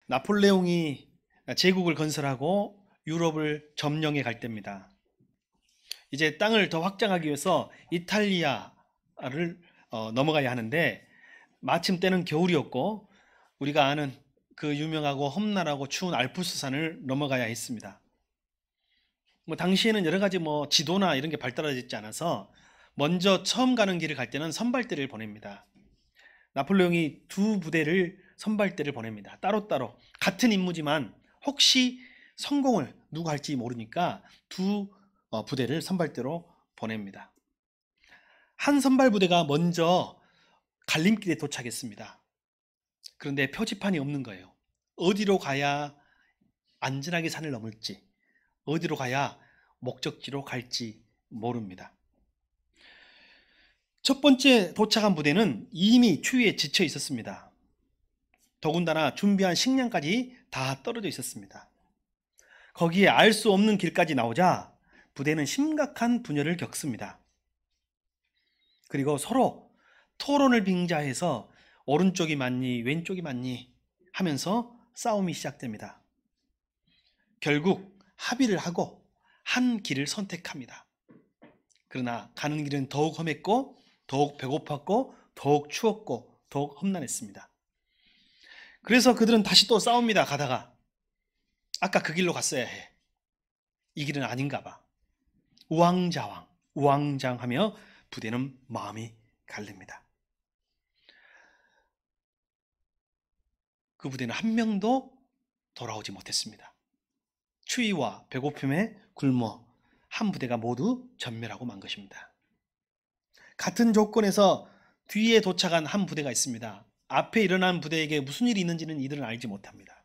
나폴레옹이 제국을 건설하고 유럽을 점령해 갈 때입니다. 이제 땅을 더 확장하기 위해서 이탈리아를 넘어가야 하는데 마침 때는 겨울이었고 우리가 아는 그 유명하고 험난하고 추운 알프스산을 넘어가야 했습니다. 당시에는 여러 가지 지도나 이런 게 발달하지 있지 않아서 먼저 처음 가는 길을 갈 때는 선발대를 보냅니다. 나폴레옹이 두 부대를 선발대를 보냅니다. 따로따로 같은 임무지만 혹시 성공을 누가 할지 모르니까 두 부대를 선발대로 보냅니다. 한 선발 부대가 먼저 갈림길에 도착했습니다. 그런데 표지판이 없는 거예요. 어디로 가야 안전하게 산을 넘을지, 어디로 가야 목적지로 갈지 모릅니다. 첫 번째 도착한 부대는 이미 추위에 지쳐 있었습니다. 더군다나 준비한 식량까지 다 떨어져 있었습니다. 거기에 알 수 없는 길까지 나오자 부대는 심각한 분열을 겪습니다. 그리고 서로 토론을 빙자해서 오른쪽이 맞니 왼쪽이 맞니 하면서 싸움이 시작됩니다. 결국 합의를 하고 한 길을 선택합니다. 그러나 가는 길은 더욱 험했고 더욱 배고팠고 더욱 추웠고 더욱 험난했습니다. 그래서 그들은 다시 또 싸웁니다. 가다가 아까 그 길로 갔어야 해. 이 길은 아닌가 봐. 우왕좌왕 우왕좌왕하며 부대는 마음이 갈립니다. 그 부대는 한 명도 돌아오지 못했습니다. 추위와 배고픔에 굶어 한 부대가 모두 전멸하고 만 것입니다. 같은 조건에서 뒤에 도착한 한 부대가 있습니다. 앞에 일어난 부대에게 무슨 일이 있는지는 이들은 알지 못합니다.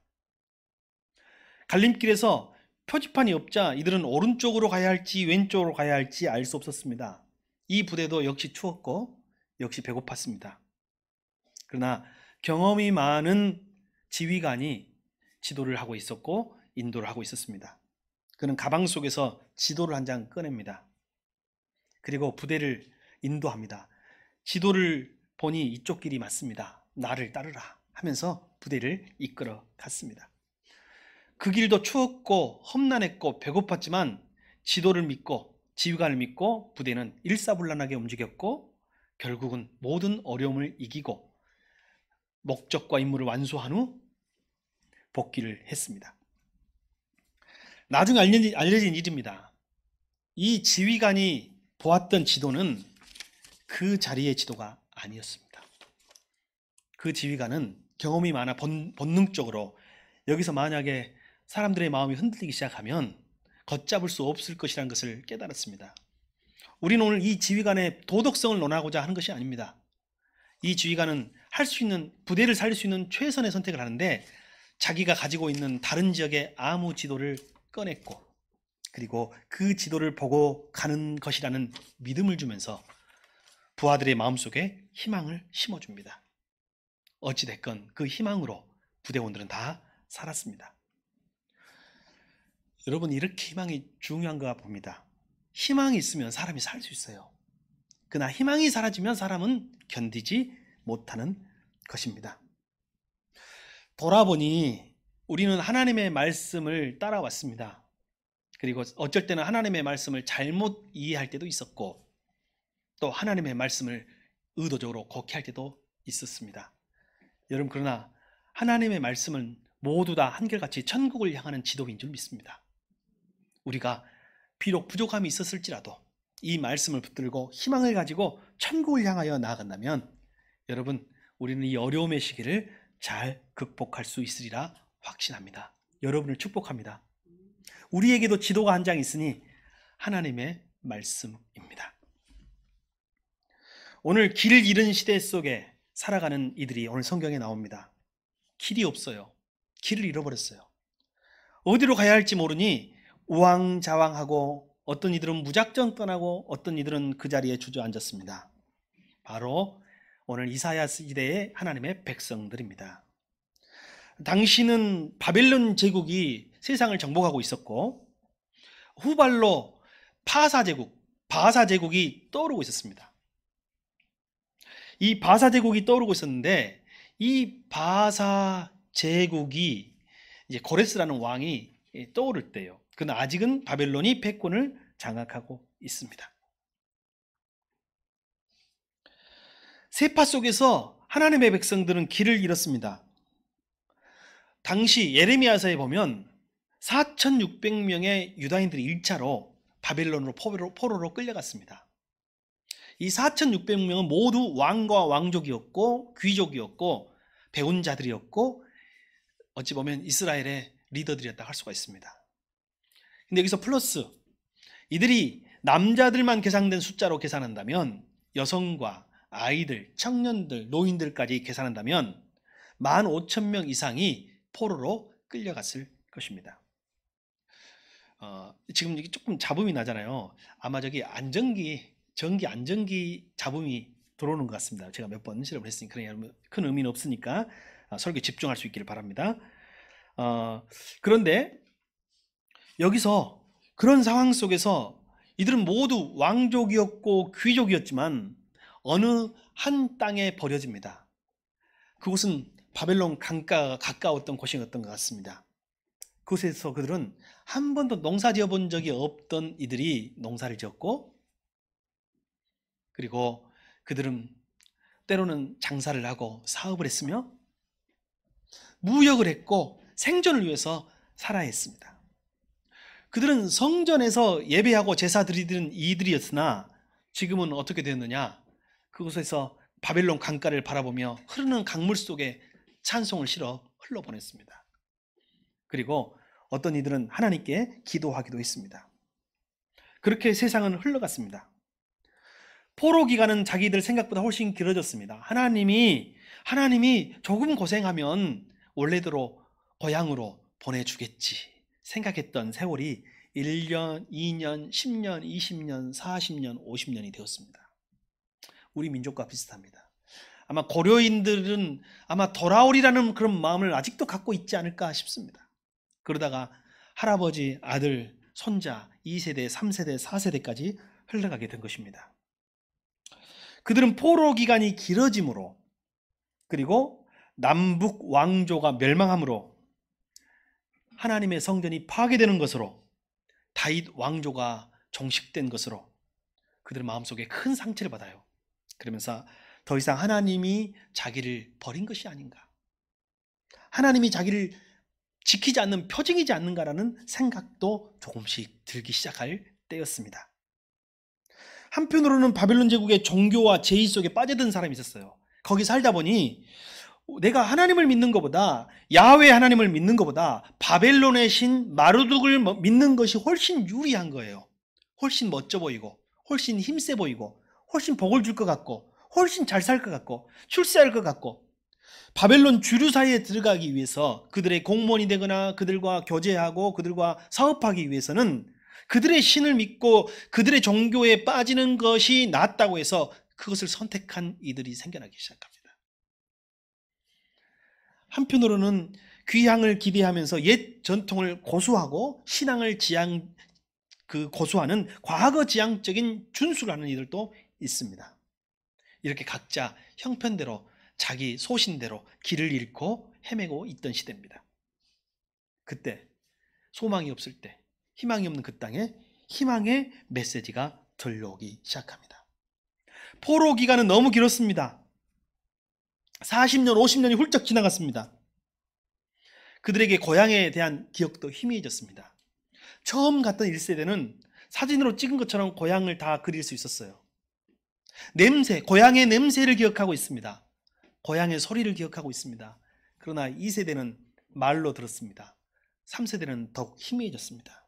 갈림길에서 표지판이 없자 이들은 오른쪽으로 가야 할지 왼쪽으로 가야 할지 알 수 없었습니다. 이 부대도 역시 추웠고 역시 배고팠습니다. 그러나 경험이 많은 지휘관이 지도를 하고 있었고 인도를 하고 있었습니다. 그는 가방 속에서 지도를 한 장 꺼냅니다. 그리고 부대를 인도합니다. 지도를 보니 이쪽 길이 맞습니다. 나를 따르라 하면서 부대를 이끌어 갔습니다. 그 길도 추웠고 험난했고 배고팠지만 지도를 믿고 지휘관을 믿고 부대는 일사불란하게 움직였고 결국은 모든 어려움을 이기고 목적과 임무를 완수한 후 복귀를 했습니다. 나중에 알려진 일입니다. 이 지휘관이 보았던 지도는 그 자리의 지도가 아니었습니다. 그 지휘관은 경험이 많아 본능적으로 여기서 만약에 사람들의 마음이 흔들리기 시작하면 걷잡을 수 없을 것이라는 것을 깨달았습니다. 우리는 오늘 이 지휘관의 도덕성을 논하고자 하는 것이 아닙니다. 이 지휘관은 할 수 있는 부대를 살릴 수 있는 최선의 선택을 하는데 자기가 가지고 있는 다른 지역의 아무 지도를 꺼냈고 그리고 그 지도를 보고 가는 것이라는 믿음을 주면서 부하들의 마음속에 희망을 심어줍니다. 어찌됐건 그 희망으로 부대원들은 다 살았습니다. 여러분, 이렇게 희망이 중요한가 봅니다. 희망이 있으면 사람이 살 수 있어요. 그러나 희망이 사라지면 사람은 견디지 못하는 것입니다. 돌아보니 우리는 하나님의 말씀을 따라왔습니다. 그리고 어쩔 때는 하나님의 말씀을 잘못 이해할 때도 있었고 또 하나님의 말씀을 의도적으로 곡해할 때도 있었습니다. 여러분, 그러나 하나님의 말씀은 모두 다 한결같이 천국을 향하는 지도인 줄 믿습니다. 우리가 비록 부족함이 있었을지라도 이 말씀을 붙들고 희망을 가지고 천국을 향하여 나아간다면 여러분, 우리는 이 어려움의 시기를 잘 극복할 수 있으리라 확신합니다. 여러분을 축복합니다. 우리에게도 지도가 한 장 있으니 하나님의 말씀입니다. 오늘 길을 잃은 시대 속에 살아가는 이들이 오늘 성경에 나옵니다. 길이 없어요. 길을 잃어버렸어요. 어디로 가야 할지 모르니 우왕좌왕하고 어떤 이들은 무작정 떠나고 어떤 이들은 그 자리에 주저앉았습니다. 바로 오늘 이사야 시대의 하나님의 백성들입니다. 당시는 바벨론 제국이 세상을 정복하고 있었고 후발로 바사 제국이 떠오르고 있었습니다. 이 바사 제국이 떠오르고 있었는데 이 바사 제국이 이제 고레스라는 왕이 떠오를 때요. 그는 아직은 바벨론이 패권을 장악하고 있습니다. 세파 속에서 하나님의 백성들은 길을 잃었습니다. 당시 예레미야서에 보면 4,600명의 유다인들이 1차로 바벨론으로 포로로 끌려갔습니다. 이 4,600명은 모두 왕과 왕족이었고 귀족이었고 배운 자들이었고 어찌 보면 이스라엘의 리더들이었다 할 수가 있습니다. 근데 여기서 플러스 이들이 남자들만 계산된 숫자로 계산한다면 여성과 아이들, 청년들, 노인들까지 계산한다면 15,000명 이상이 포로로 끌려갔을 것입니다. 지금 이게 조금 잡음이 나잖아요. 아마 저기 전기 안전기 잡음이 들어오는 것 같습니다. 제가 몇 번 실험을 했으니 큰 의미는 없으니까 설교에 집중할 수 있기를 바랍니다. 그런데 여기서 그런 상황 속에서 이들은 모두 왕족이었고 귀족이었지만 어느 한 땅에 버려집니다. 그곳은 바벨론 강가가 가까웠던 곳이었던 것 같습니다. 그곳에서 그들은 한 번도 농사 지어본 적이 없던 이들이 농사를 지었고, 그리고 그들은 때로는 장사를 하고 사업을 했으며 무역을 했고 생존을 위해서 살아야 했습니다. 그들은 성전에서 예배하고 제사 드리던 이들이었으나 지금은 어떻게 되었느냐? 그곳에서 바벨론 강가를 바라보며 흐르는 강물 속에 찬송을 실어 흘러보냈습니다. 그리고 어떤 이들은 하나님께 기도하기도 했습니다. 그렇게 세상은 흘러갔습니다. 포로 기간은 자기들 생각보다 훨씬 길어졌습니다. 하나님이 조금 고생하면 원래대로 고향으로 보내주겠지 생각했던 세월이 1년, 2년, 10년, 20년, 40년, 50년이 되었습니다. 우리 민족과 비슷합니다. 아마 고려인들은 아마 돌아오리라는 그런 마음을 아직도 갖고 있지 않을까 싶습니다. 그러다가 할아버지, 아들, 손자 2세대, 3세대, 4세대까지 흘러가게 된 것입니다. 그들은 포로 기간이 길어짐으로 그리고 남북 왕조가 멸망함으로 하나님의 성전이 파괴되는 것으로 다윗 왕조가 종식된 것으로 그들 마음속에 큰 상처를 받아요. 그러면서 더 이상 하나님이 자기를 버린 것이 아닌가, 하나님이 자기를 지키지 않는 표징이지 않는가라는 생각도 조금씩 들기 시작할 때였습니다. 한편으로는 바벨론 제국의 종교와 제의 속에 빠져든 사람이 있었어요. 거기 살다 보니 내가 하나님을 믿는 것보다, 야훼 하나님을 믿는 것보다 바벨론의 신 마르둑을 믿는 것이 훨씬 유리한 거예요. 훨씬 멋져 보이고 훨씬 힘세 보이고 훨씬 복을 줄 것 같고 훨씬 잘 살 것 같고 출세할 것 같고, 바벨론 주류 사이에 들어가기 위해서 그들의 공무원이 되거나 그들과 교제하고 그들과 사업하기 위해서는 그들의 신을 믿고 그들의 종교에 빠지는 것이 낫다고 해서 그것을 선택한 이들이 생겨나기 시작합니다. 한편으로는 귀향을 기대하면서 옛 전통을 고수하고 신앙을 고수하는 과거 지향적인 준수를 하는 이들도 있습니다. 이렇게 각자 형편대로 자기 소신대로 길을 잃고 헤매고 있던 시대입니다. 그때 소망이 없을 때, 희망이 없는 그 땅에 희망의 메시지가 들려오기 시작합니다. 포로 기간은 너무 길었습니다. 40년, 50년이 훌쩍 지나갔습니다. 그들에게 고향에 대한 기억도 희미해졌습니다. 처음 갔던 1세대는 사진으로 찍은 것처럼 고향을 다 그릴 수 있었어요. 고향의 냄새를 기억하고 있습니다. 고향의 소리를 기억하고 있습니다. 그러나 2세대는 말로 들었습니다. 3세대는 더욱 희미해졌습니다.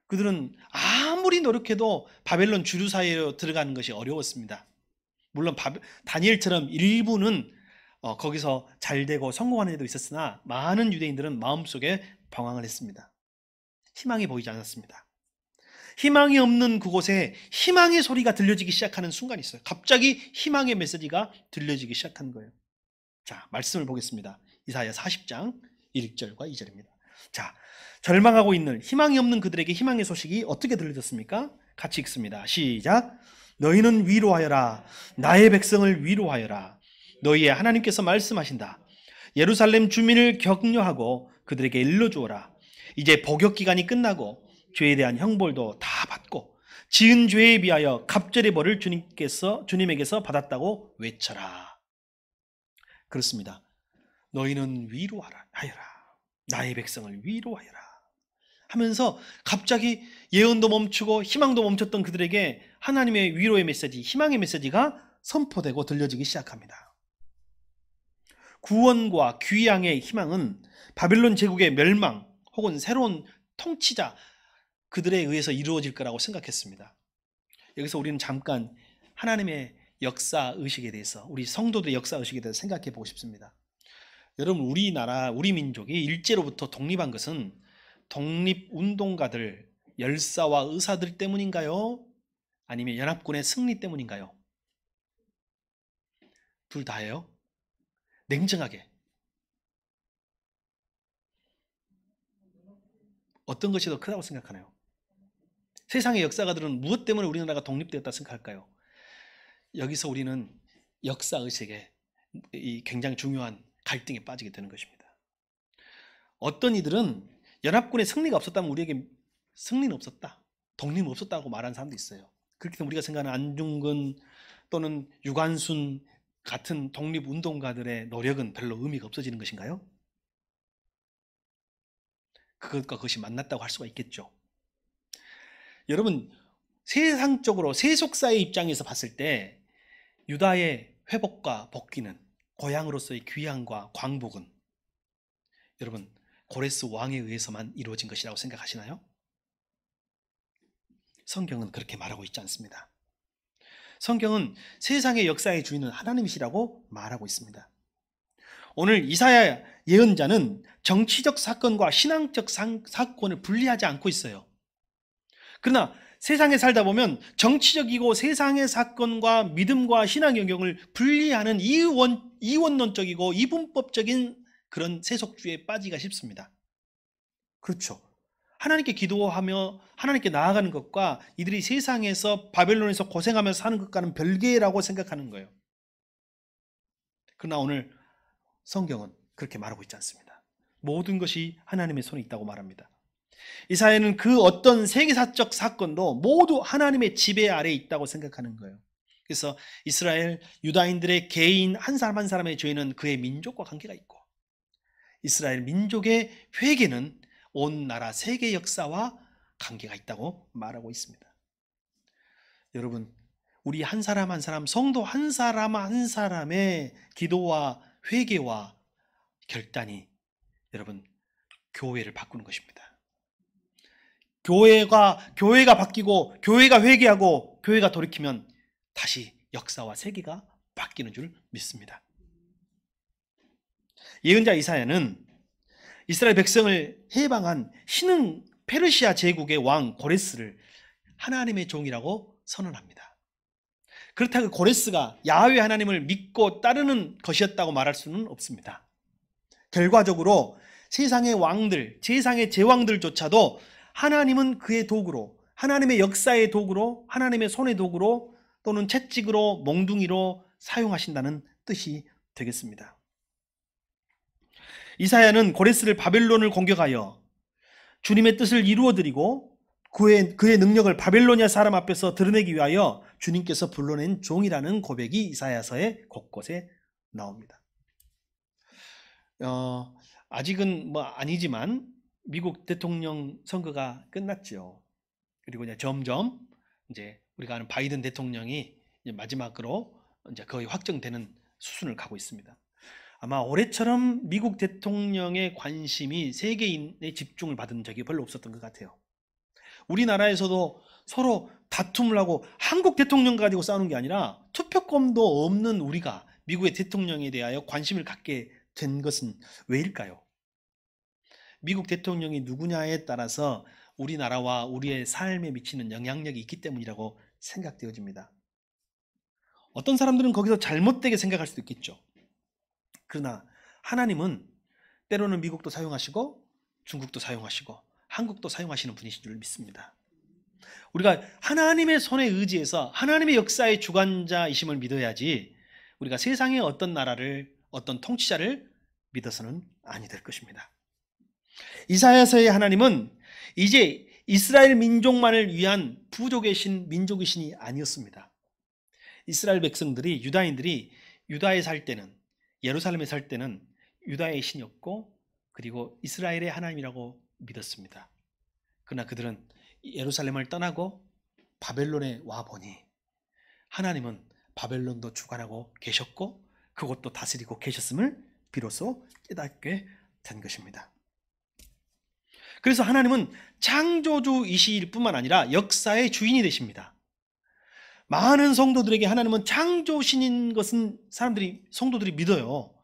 그들은 아무리 노력해도 바벨론 주류 사회로 들어가는 것이 어려웠습니다. 물론 다니엘처럼 일부는 거기서 잘되고 성공하는 애도 있었으나 많은 유대인들은 마음속에 방황을 했습니다. 희망이 보이지 않았습니다. 희망이 없는 그곳에 희망의 소리가 들려지기 시작하는 순간이 있어요. 갑자기 희망의 메시지가 들려지기 시작한 거예요. 자, 말씀을 보겠습니다. 이사야 40장 1절과 2절입니다. 자, 절망하고 있는 희망이 없는 그들에게 희망의 소식이 어떻게 들려졌습니까? 같이 읽습니다. 시작. 너희는 위로하여라. 나의 백성을 위로하여라. 너희의 하나님께서 말씀하신다. 예루살렘 주민을 격려하고 그들에게 일러주어라. 이제 복역 기간이 끝나고 죄에 대한 형벌도 다 받고 지은 죄에 비하여 갑절의 벌을 주님에게서 받았다고 외쳐라. 그렇습니다. 너희는 위로하라 하여라. 나의 백성을 위로하여라 하면서 갑자기 예언도 멈추고 희망도 멈췄던 그들에게 하나님의 위로의 메시지, 희망의 메시지가 선포되고 들려지기 시작합니다. 구원과 귀향의 희망은 바벨론 제국의 멸망 혹은 새로운 통치자 그들에 의해서 이루어질 거라고 생각했습니다. 여기서 우리는 잠깐 하나님의 역사의식에 대해서, 우리 성도들의 역사의식에 대해서 생각해 보고 싶습니다. 여러분, 우리나라, 우리 민족이 일제로부터 독립한 것은 독립운동가들, 열사와 의사들 때문인가요? 아니면 연합군의 승리 때문인가요? 둘 다예요. 냉정하게. 어떤 것이 더 크다고 생각하나요? 세상의 역사가들은 무엇 때문에 우리나라가 독립되었다 생각할까요? 여기서 우리는 역사의식에 굉장히 중요한 갈등에 빠지게 되는 것입니다. 어떤 이들은 연합군의 승리가 없었다면 우리에게 승리는 없었다, 독립은 없었다고 말하는 사람도 있어요. 그렇기 때문에 우리가 생각하는 안중근 또는 유관순 같은 독립운동가들의 노력은 별로 의미가 없어지는 것인가요? 그것과 그것이 만났다고 할 수가 있겠죠. 여러분, 세상적으로 세속사의 입장에서 봤을 때 유다의 회복과 복귀는, 고향으로서의 귀향과 광복은 여러분 고레스 왕에 의해서만 이루어진 것이라고 생각하시나요? 성경은 그렇게 말하고 있지 않습니다. 성경은 세상의 역사의 주인은 하나님이시라고 말하고 있습니다. 오늘 이사야 예언자는 정치적 사건과 신앙적 사건을 분리하지 않고 있어요. 그러나 세상에 살다 보면 정치적이고 세상의 사건과 믿음과 신앙 영역을 분리하는 이원론적이고 이분법적인 그런 세속주의에 빠지기가 쉽습니다. 그렇죠. 하나님께 기도하며 하나님께 나아가는 것과 이들이 세상에서 바벨론에서 고생하면서 사는 것과는 별개라고 생각하는 거예요. 그러나 오늘 성경은 그렇게 말하고 있지 않습니다. 모든 것이 하나님의 손에 있다고 말합니다. 이사야는 그 어떤 세계사적 사건도 모두 하나님의 지배 아래에 있다고 생각하는 거예요. 그래서 이스라엘 유다인들의 개인 한 사람 한 사람의 죄는 그의 민족과 관계가 있고, 이스라엘 민족의 회개는 온 나라 세계 역사와 관계가 있다고 말하고 있습니다. 여러분, 우리 한 사람 한 사람, 성도 한 사람 한 사람의 기도와 회개와 결단이 여러분 교회를 바꾸는 것입니다. 교회가 바뀌고 교회가 회개하고 교회가 돌이키면 다시 역사와 세계가 바뀌는 줄 믿습니다. 예언자 이사야는 이스라엘 백성을 해방한 신흥 페르시아 제국의 왕 고레스를 하나님의 종이라고 선언합니다. 그렇다고 고레스가 야훼 하나님을 믿고 따르는 것이었다고 말할 수는 없습니다. 결과적으로 세상의 왕들, 세상의 제왕들조차도 하나님은 그의 도구로, 하나님의 역사의 도구로, 하나님의 손의 도구로 또는 채찍으로, 몽둥이로 사용하신다는 뜻이 되겠습니다. 이사야는 고레스를 바벨론을 공격하여 주님의 뜻을 이루어드리고 그의 능력을 바벨로니아 사람 앞에서 드러내기 위하여 주님께서 불러낸 종이라는 고백이 이사야서의 곳곳에 나옵니다. 아직은 아니지만 미국 대통령 선거가 끝났죠. 그리고 이제 점점 우리가 아는 바이든 대통령이 이제 마지막으로 이제 거의 확정되는 수순을 가고 있습니다. 아마 올해처럼 미국 대통령의 관심이 세계인의 집중을 받은 적이 별로 없었던 것 같아요. 우리나라에서도 서로 다툼을 하고 한국 대통령 가지고 싸우는 게 아니라 투표권도 없는 우리가 미국의 대통령에 대하여 관심을 갖게 된 것은 왜일까요? 미국 대통령이 누구냐에 따라서 우리나라와 우리의 삶에 미치는 영향력이 있기 때문이라고 생각되어집니다. 어떤 사람들은 거기서 잘못되게 생각할 수도 있겠죠. 그러나 하나님은 때로는 미국도 사용하시고 중국도 사용하시고 한국도 사용하시는 분이신 줄 믿습니다. 우리가 하나님의 손에 의지해서 하나님의 역사의 주관자이심을 믿어야지 우리가 세상의 어떤 나라를, 어떤 통치자를 믿어서는 아니 될 것입니다. 이사야서의 하나님은 이제 이스라엘 민족만을 위한 부족의 신, 민족의 신이 아니었습니다. 이스라엘 백성들이, 유다인들이 유다에 살 때는, 예루살렘에 살 때는 유다의 신이었고 그리고 이스라엘의 하나님이라고 믿었습니다. 그러나 그들은 예루살렘을 떠나고 바벨론에 와보니 하나님은 바벨론도 주관하고 계셨고 그것도 다스리고 계셨음을 비로소 깨닫게 된 것입니다. 그래서 하나님은 창조주이실 뿐만 아니라 역사의 주인이 되십니다. 많은 성도들에게 하나님은 창조신인 것은 성도들이 믿어요.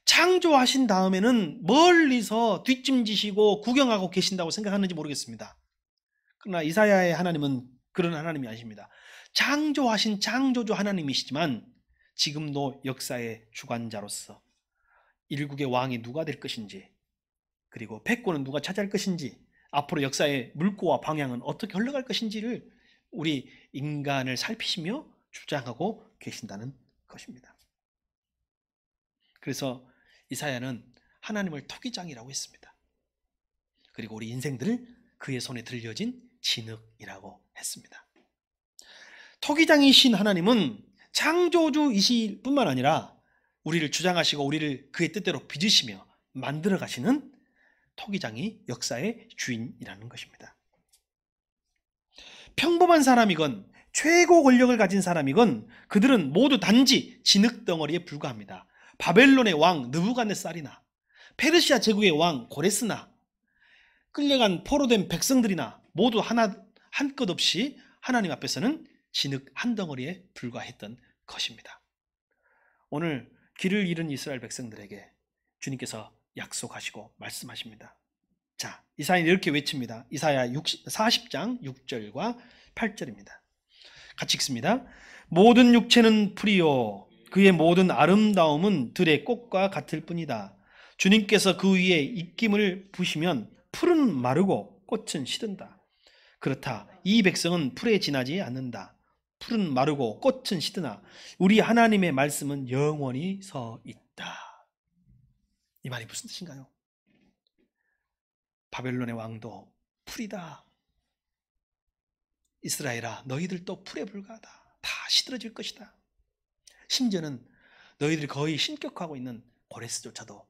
창조하신 다음에는 멀리서 뒷짐지시고 구경하고 계신다고 생각하는지 모르겠습니다. 그러나 이사야의 하나님은 그런 하나님이 아니십니다. 창조하신 창조주 하나님이시지만 지금도 역사의 주관자로서 일국의 왕이 누가 될 것인지, 그리고 패권은 누가 차지할 것인지, 앞으로 역사의 물꼬와 방향은 어떻게 흘러갈 것인지를 우리 인간을 살피시며 주장하고 계신다는 것입니다. 그래서 이사야는 하나님을 토기장이라고 했습니다. 그리고 우리 인생들을 그의 손에 들려진 진흙이라고 했습니다. 토기장이신 하나님은 창조주이실 뿐만 아니라 우리를 주장하시고 우리를 그의 뜻대로 빚으시며 만들어 가시는 토기장이 역사의 주인이라는 것입니다. 평범한 사람이건 최고 권력을 가진 사람이건 그들은 모두 단지 진흙덩어리에 불과합니다. 바벨론의 왕 느부갓네살이나 페르시아 제국의 왕 고레스나 끌려간 포로된 백성들이나 모두 한 것 없이 하나님 앞에서는 진흙 한 덩어리에 불과했던 것입니다. 오늘 길을 잃은 이스라엘 백성들에게 주님께서 약속하시고 말씀하십니다. 자, 이사야는 이렇게 외칩니다. 이사야 40장 6절과 8절입니다. 같이 읽습니다. 모든 육체는 풀이요 그의 모든 아름다움은 들의 꽃과 같을 뿐이다. 주님께서 그 위에 입김을 부시면 풀은 마르고 꽃은 시든다. 그렇다. 이 백성은 풀에 지나지 않는다. 풀은 마르고 꽃은 시드나 우리 하나님의 말씀은 영원히 서 있다. 이 말이 무슨 뜻인가요? 바벨론의 왕도 풀이다. 이스라엘아, 너희들도 풀에 불과하다. 다 시들어질 것이다. 심지어는 너희들이 거의 신격화하고 있는 고레스조차도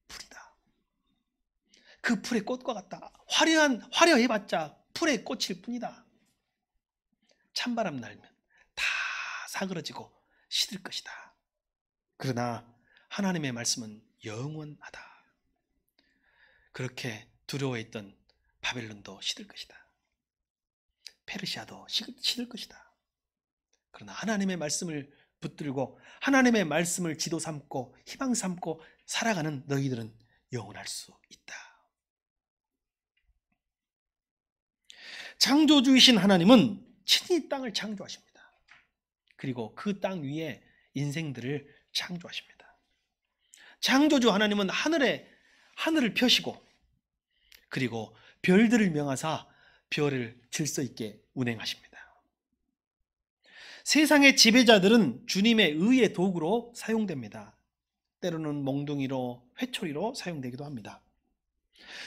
풀이다. 그 풀의 꽃과 같다. 화려해봤자 풀의 꽃일 뿐이다. 찬바람 날면 다 사그러지고 시들 것이다. 그러나 하나님의 말씀은 영원하다. 그렇게 두려워했던 바벨론도 시들 것이다. 페르시아도 시들 것이다. 그러나 하나님의 말씀을 붙들고 하나님의 말씀을 지도 삼고 희망 삼고 살아가는 너희들은 영원할 수 있다. 창조주이신 하나님은 친히 땅을 창조하십니다. 그리고 그 땅 위에 인생들을 창조하십니다. 창조주 하나님은 하늘을 펴시고 그리고 별들을 명하사 별을 질서 있게 운행하십니다. 세상의 지배자들은 주님의 의의 도구로 사용됩니다. 때로는 몽둥이로, 회초리로 사용되기도 합니다.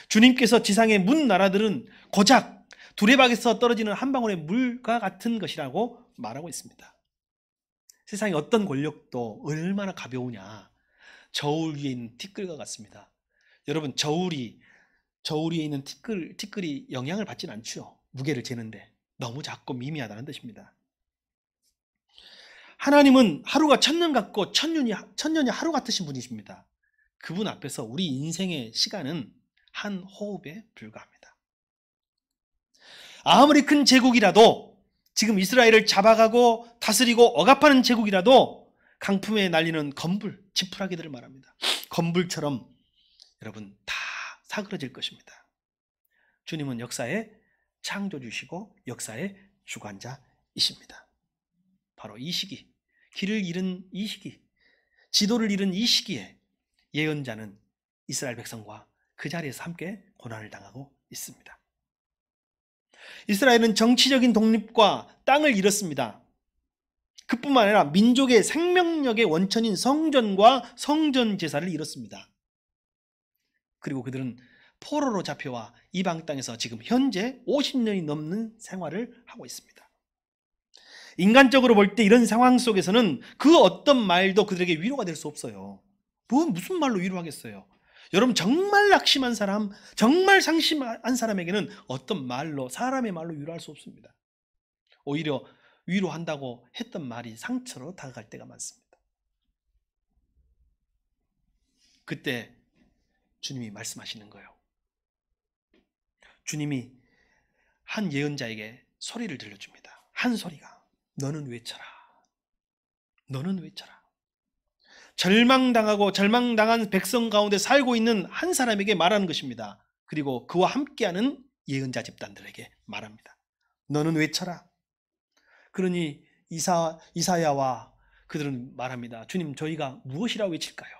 주님께서 지상의 문 나라들은 고작 두레박에서 떨어지는 한 방울의 물과 같은 것이라고 말하고 있습니다. 세상의 어떤 권력도 얼마나 가벼우냐, 저울 위에 있는 티끌과 같습니다. 여러분, 저울 위에 있는 티끌이 영향을 받지는 않죠. 무게를 재는데 너무 작고 미미하다는 뜻입니다. 하나님은 하루가 천년 같고 천년이 하루 같으신 분이십니다. 그분 앞에서 우리 인생의 시간은 한 호흡에 불과합니다. 아무리 큰 제국이라도, 지금 이스라엘을 잡아가고 다스리고 억압하는 제국이라도 강풍에 날리는 건불, 지푸라기들을 말합니다. 건불처럼 여러분 다 사그러질 것입니다. 주님은 역사의 창조주시고 역사의 주관자이십니다. 바로 이 시기, 길을 잃은 이 시기, 지도를 잃은 이 시기에 예언자는 이스라엘 백성과 그 자리에서 함께 고난을 당하고 있습니다. 이스라엘은 정치적인 독립과 땅을 잃었습니다. 그뿐만 아니라 민족의 생명력의 원천인 성전과 성전 제사를 잃었습니다. 그리고 그들은 포로로 잡혀와 이방 땅에서 지금 현재 50년이 넘는 생활을 하고 있습니다. 인간적으로 볼 때 이런 상황 속에서는 그 어떤 말도 그들에게 위로가 될 수 없어요. 무슨 말로 위로하겠어요? 여러분, 정말 낙심한 사람, 정말 상심한 사람에게는 어떤 말로, 사람의 말로 위로할 수 없습니다. 오히려 위로한다고 했던 말이 상처로 다가갈 때가 많습니다. 그때 주님이 말씀하시는 거예요. 주님이 한 예언자에게 소리를 들려줍니다. 한 소리가, 너는 외쳐라. 너는 외쳐라. 절망당하고 절망당한 백성 가운데 살고 있는 한 사람에게 말하는 것입니다. 그리고 그와 함께하는 예언자 집단들에게 말합니다. 너는 외쳐라. 그러니 이사야와 그들은 말합니다. 주님, 저희가 무엇이라 외칠까요?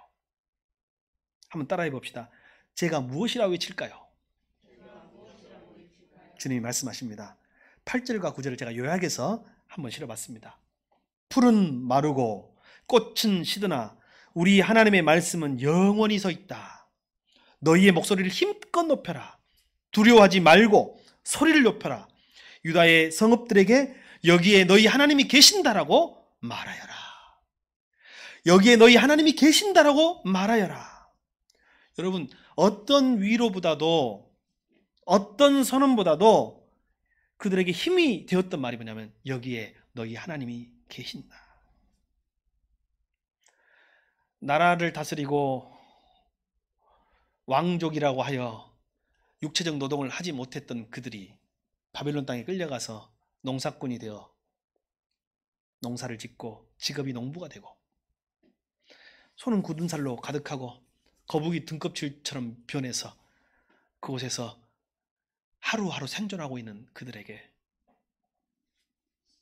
한번 따라해 봅시다. 제가 무엇이라 외칠까요? 주님이 말씀하십니다. 8절과 9절을 제가 요약해서 한번 실어봤습니다. 풀은 마르고 꽃은 시드나 우리 하나님의 말씀은 영원히 서 있다. 너희의 목소리를 힘껏 높여라. 두려워하지 말고 소리를 높여라. 유다의 성읍들에게 여기에 너희 하나님이 계신다라고 말하여라. 여기에 너희 하나님이 계신다라고 말하여라. 여러분, 어떤 위로보다도, 어떤 선언보다도 그들에게 힘이 되었던 말이 뭐냐면 여기에 너희 하나님이 계신다. 나라를 다스리고 왕족이라고 하여 육체적 노동을 하지 못했던 그들이 바벨론 땅에 끌려가서 농사꾼이 되어 농사를 짓고 직업이 농부가 되고 손은 굳은 살로 가득하고 거북이 등껍질처럼 변해서 그곳에서 하루하루 생존하고 있는 그들에게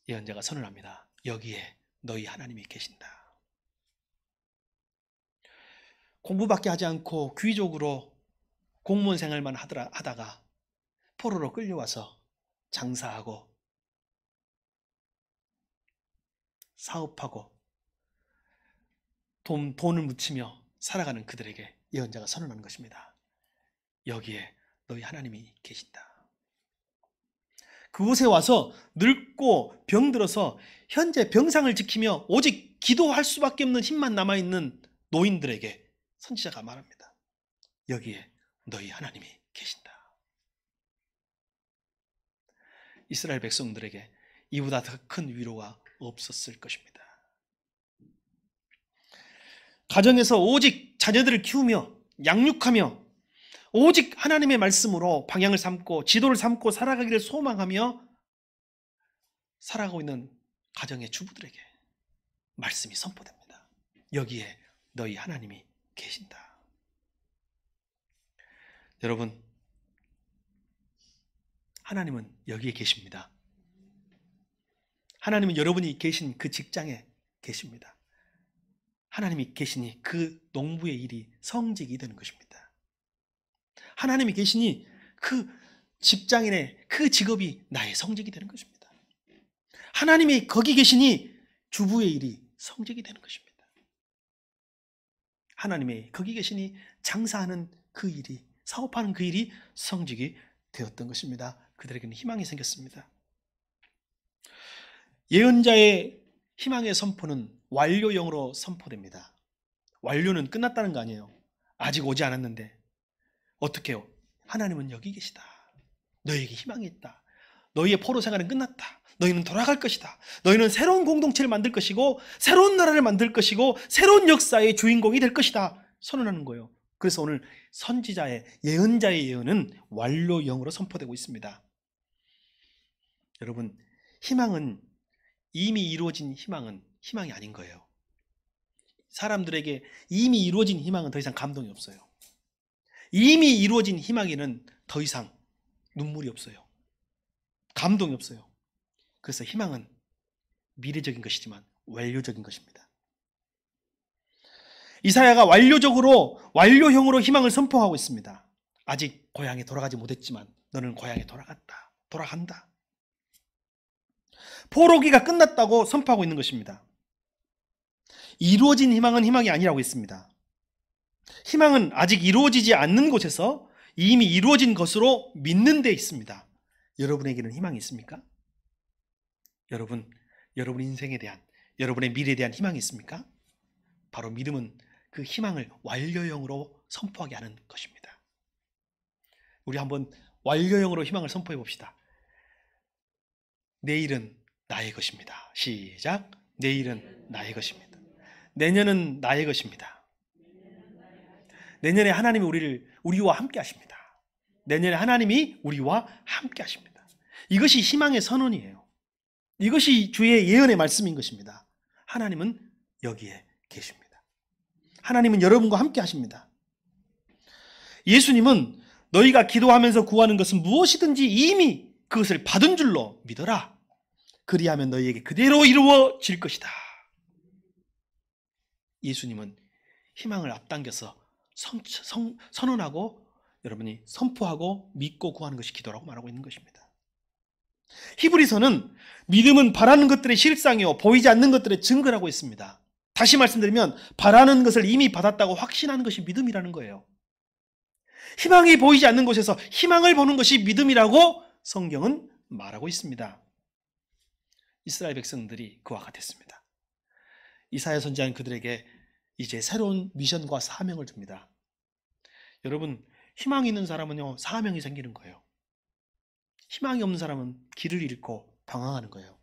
예언자가 선언합니다. 여기에 너희 하나님이 계신다. 공부밖에 하지 않고 귀족으로 공무원 생활만 하다가 포로로 끌려와서 장사하고 사업하고 돈을 묻히며 살아가는 그들에게 예언자가 선언하는 것입니다. 여기에 너희 하나님이 계신다. 그곳에 와서 늙고 병들어서 현재 병상을 지키며 오직 기도할 수밖에 없는 힘만 남아있는 노인들에게 선지자가 말합니다. 여기에 너희 하나님이 계신다. 이스라엘 백성들에게 이보다 더 큰 위로가 없었을 것입니다. 가정에서 오직 자녀들을 키우며 양육하며 오직 하나님의 말씀으로 방향을 삼고 지도를 삼고 살아가기를 소망하며 살아가고 있는 가정의 주부들에게 말씀이 선포됩니다. 여기에 너희 하나님이 계신다. 여러분, 하나님은 여기에 계십니다. 하나님은 여러분이 계신 그 직장에 계십니다. 하나님이 계시니 그 농부의 일이 성직이 되는 것입니다. 하나님이 계시니 그 직장인의 그 직업이 나의 성직이 되는 것입니다. 하나님이 거기 계시니 주부의 일이 성직이 되는 것입니다. 하나님이 거기 계시니 장사하는 그 일이, 사업하는 그 일이 성직이 되었던 것입니다. 그들에게는 희망이 생겼습니다. 예언자의 희망의 선포는 완료형으로 선포됩니다. 완료는 끝났다는 거 아니에요. 아직 오지 않았는데 어떻게 해요? 하나님은 여기 계시다. 너희에게 희망이 있다. 너희의 포로 생활은 끝났다. 너희는 돌아갈 것이다. 너희는 새로운 공동체를 만들 것이고 새로운 나라를 만들 것이고 새로운 역사의 주인공이 될 것이다. 선언하는 거예요. 그래서 오늘 선지자의 예언자의 예언은 완료형으로 선포되고 있습니다. 여러분, 희망은 이미 이루어진 희망이 아닌 거예요. 사람들에게 이미 이루어진 희망은 더 이상 감동이 없어요. 이미 이루어진 희망에는 더 이상 눈물이 없어요. 감동이 없어요. 그래서 희망은 미래적인 것이지만 완료적인 것입니다. 이사야가 완료형으로 희망을 선포하고 있습니다. 아직 고향에 돌아가지 못했지만 너는 고향에 돌아간다. 포로기가 끝났다고 선포하고 있는 것입니다. 이루어진 희망은 희망이 아니라고 했습니다. 희망은 아직 이루어지지 않는 곳에서 이미 이루어진 것으로 믿는 데 있습니다. 여러분에게는 희망이 있습니까? 여러분 인생에 대한, 여러분의 미래에 대한 희망이 있습니까? 바로 믿음은 그 희망을 완료형으로 선포하게 하는 것입니다. 우리 한번 완료형으로 희망을 선포해 봅시다. 내일은 나의 것입니다. 시작. 내일은 나의 것입니다. 내년은 나의 것입니다. 내년에 하나님이 우리와 함께 하십니다. 내년에 하나님이 우리와 함께 하십니다. 이것이 희망의 선언이에요. 이것이 주의 예언의 말씀인 것입니다. 하나님은 여기에 계십니다. 하나님은 여러분과 함께 하십니다. 예수님은 너희가 기도하면서 구하는 것은 무엇이든지 이미 그것을 받은 줄로 믿어라. 그리하면 너희에게 그대로 이루어질 것이다. 예수님은 희망을 앞당겨서 선언하고 여러분이 선포하고 믿고 구하는 것이 기도라고 말하고 있는 것입니다. 히브리서는 믿음은 바라는 것들의 실상이요 보이지 않는 것들의 증거라고 했습니다. 다시 말씀드리면 바라는 것을 이미 받았다고 확신하는 것이 믿음이라는 거예요. 희망이 보이지 않는 곳에서 희망을 보는 것이 믿음이라고 성경은 말하고 있습니다. 이스라엘 백성들이 그와 같았습니다. 이사야 선지자는 그들에게 이제 새로운 미션과 사명을 줍니다. 여러분, 희망이 있는 사람은요, 사명이 생기는 거예요. 희망이 없는 사람은 길을 잃고 방황하는 거예요.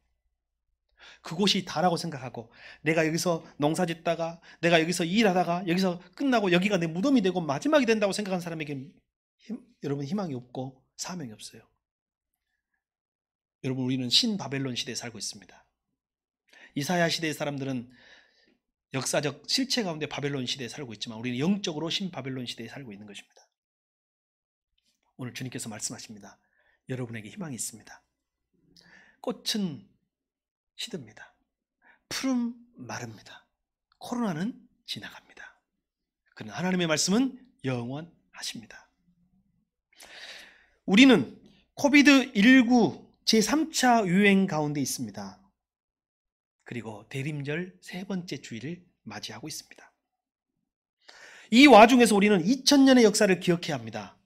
그곳이 다라고 생각하고 내가 여기서 농사 짓다가 내가 여기서 일하다가 여기서 끝나고 여기가 내 무덤이 되고 마지막이 된다고 생각하는 사람에게 여러분 희망이 없고 사명이 없어요. 여러분, 우리는 신바벨론 시대에 살고 있습니다. 이사야 시대의 사람들은 역사적 실체 가운데 바벨론 시대에 살고 있지만 우리는 영적으로 신바벨론 시대에 살고 있는 것입니다. 오늘 주님께서 말씀하십니다. 여러분에게 희망이 있습니다. 꽃은 시듭니다. 푸른 마릅니다. 코로나는 지나갑니다. 그러나 하나님의 말씀은 영원하십니다. 우리는 코비드19 제3차 유행 가운데 있습니다. 그리고 대림절 세 번째 주일을 맞이하고 있습니다. 이 와중에서 우리는 2000년의 역사를 기억해야 합니다.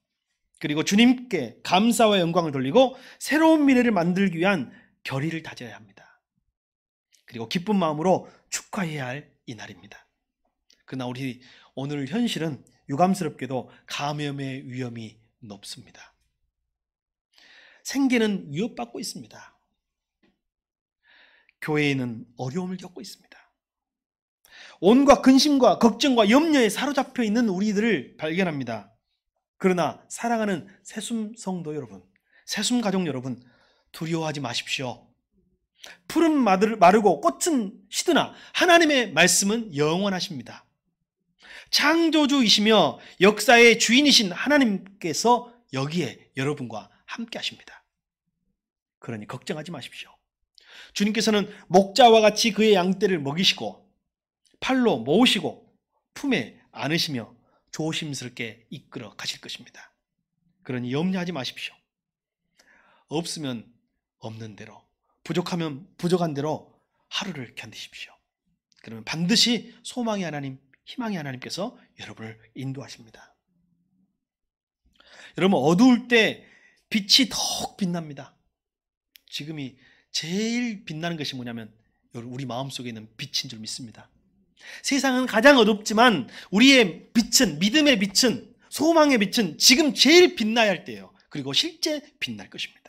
그리고 주님께 감사와 영광을 돌리고 새로운 미래를 만들기 위한 결의를 다져야 합니다. 그리고 기쁜 마음으로 축하해야 할 이날입니다. 그러나 우리 오늘 현실은 유감스럽게도 감염의 위험이 높습니다. 생계는 위협받고 있습니다. 교회에는 어려움을 겪고 있습니다. 온갖 근심과 걱정과 염려에 사로잡혀 있는 우리들을 발견합니다. 그러나 사랑하는 새숨 성도 여러분, 새숨 가족 여러분, 두려워하지 마십시오. 풀은 마르고 꽃은 시드나 하나님의 말씀은 영원하십니다. 창조주이시며 역사의 주인이신 하나님께서 여기에 여러분과 함께 하십니다. 그러니 걱정하지 마십시오. 주님께서는 목자와 같이 그의 양떼를 먹이시고 팔로 모으시고 품에 안으시며 조심스럽게 이끌어 가실 것입니다. 그러니 염려하지 마십시오. 없으면 없는 대로, 부족하면 부족한 대로 하루를 견디십시오. 그러면 반드시 소망의 하나님, 희망의 하나님께서 여러분을 인도하십니다. 여러분, 어두울 때 빛이 더욱 빛납니다. 지금이 제일 빛나는 것이 뭐냐면 우리 마음속에 있는 빛인 줄 믿습니다. 세상은 가장 어둡지만 우리의 빛은, 믿음의 빛은, 소망의 빛은 지금 제일 빛나야 할 때예요. 그리고 실제 빛날 것입니다.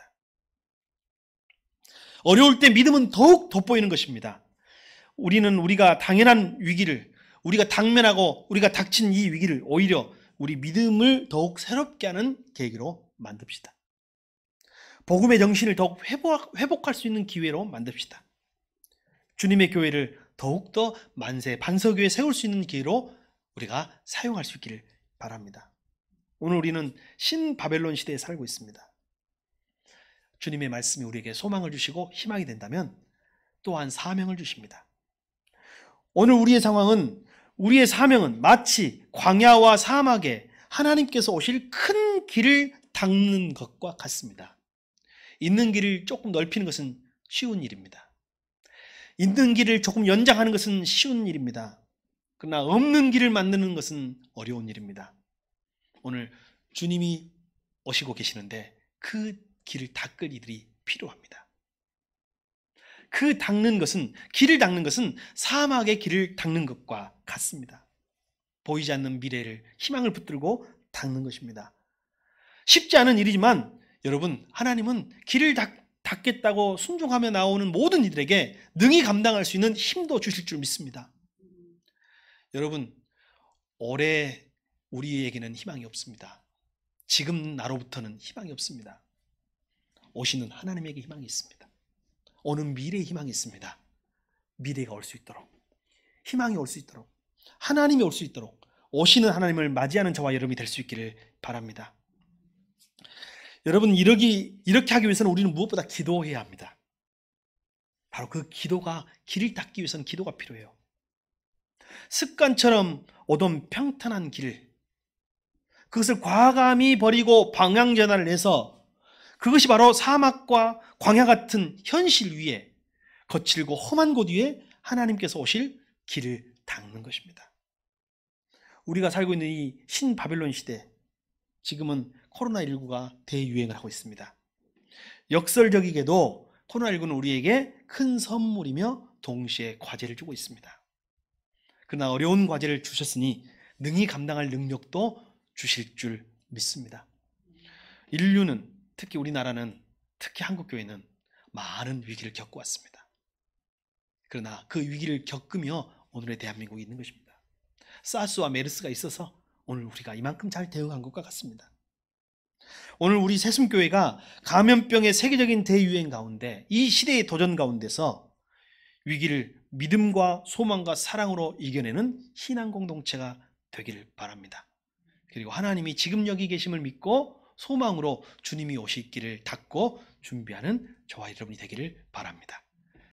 어려울 때 믿음은 더욱 돋보이는 것입니다. 우리는 우리가 당연한 위기를, 우리가 당면하고 우리가 닥친 이 위기를 오히려 우리 믿음을 더욱 새롭게 하는 계기로 만듭시다. 복음의 정신을 더욱 회복할 수 있는 기회로 만듭시다. 주님의 교회를 더욱더 만세, 반석위에 세울 수 있는 기회로 우리가 사용할 수 있기를 바랍니다. 오늘 우리는 신바벨론 시대에 살고 있습니다. 주님의 말씀이 우리에게 소망을 주시고 희망이 된다면 또한 사명을 주십니다. 오늘 우리의 상황은, 우리의 사명은 마치 광야와 사막에 하나님께서 오실 큰 길을 닦는 것과 같습니다. 있는 길을 조금 넓히는 것은 쉬운 일입니다. 있는 길을 조금 연장하는 것은 쉬운 일입니다. 그러나 없는 길을 만드는 것은 어려운 일입니다. 오늘 주님이 오시고 계시는데 그 길을 닦을 이들이 필요합니다. 그 닦는 것은, 길을 닦는 것은 사막의 길을 닦는 것과 같습니다. 보이지 않는 미래를, 희망을 붙들고 닦는 것입니다. 쉽지 않은 일이지만 여러분, 하나님은 길을 닦겠다고 순종하며 나오는 모든 이들에게 능히 감당할 수 있는 힘도 주실 줄 믿습니다. 여러분, 올해 우리에게는 희망이 없습니다. 지금 나로부터는 희망이 없습니다. 오시는 하나님에게 희망이 있습니다. 오는 미래에 희망이 있습니다. 미래가 올 수 있도록, 희망이 올 수 있도록, 하나님이 올 수 있도록 오시는 하나님을 맞이하는 저와 여러분이 될 수 있기를 바랍니다. 여러분, 이렇게 하기 위해서는 우리는 무엇보다 기도해야 합니다. 바로 그 기도가, 길을 닦기 위해서는 기도가 필요해요. 습관처럼 오던 평탄한 길, 그것을 과감히 버리고 방향 전환을 해서 그것이 바로 사막과 광야 같은 현실 위에, 거칠고 험한 곳 위에 하나님께서 오실 길을 닦는 것입니다. 우리가 살고 있는 이 신바벨론 시대, 지금은 코로나19가 대유행을 하고 있습니다. 역설적이게도 코로나19는 우리에게 큰 선물이며 동시에 과제를 주고 있습니다. 그러나 어려운 과제를 주셨으니 능히 감당할 능력도 주실 줄 믿습니다. 인류는, 특히 우리나라는, 특히 한국교회는 많은 위기를 겪고 왔습니다. 그러나 그 위기를 겪으며 오늘의 대한민국이 있는 것입니다. 사스와 메르스가 있어서 오늘 우리가 이만큼 잘 대응한 것과 같습니다. 오늘 우리 새숨교회가 감염병의 세계적인 대유행 가운데, 이 시대의 도전 가운데서 위기를 믿음과 소망과 사랑으로 이겨내는 신앙 공동체가 되기를 바랍니다. 그리고 하나님이 지금 여기 계심을 믿고 소망으로 주님이 오실 길을 닫고 준비하는 저와 여러분이 되기를 바랍니다.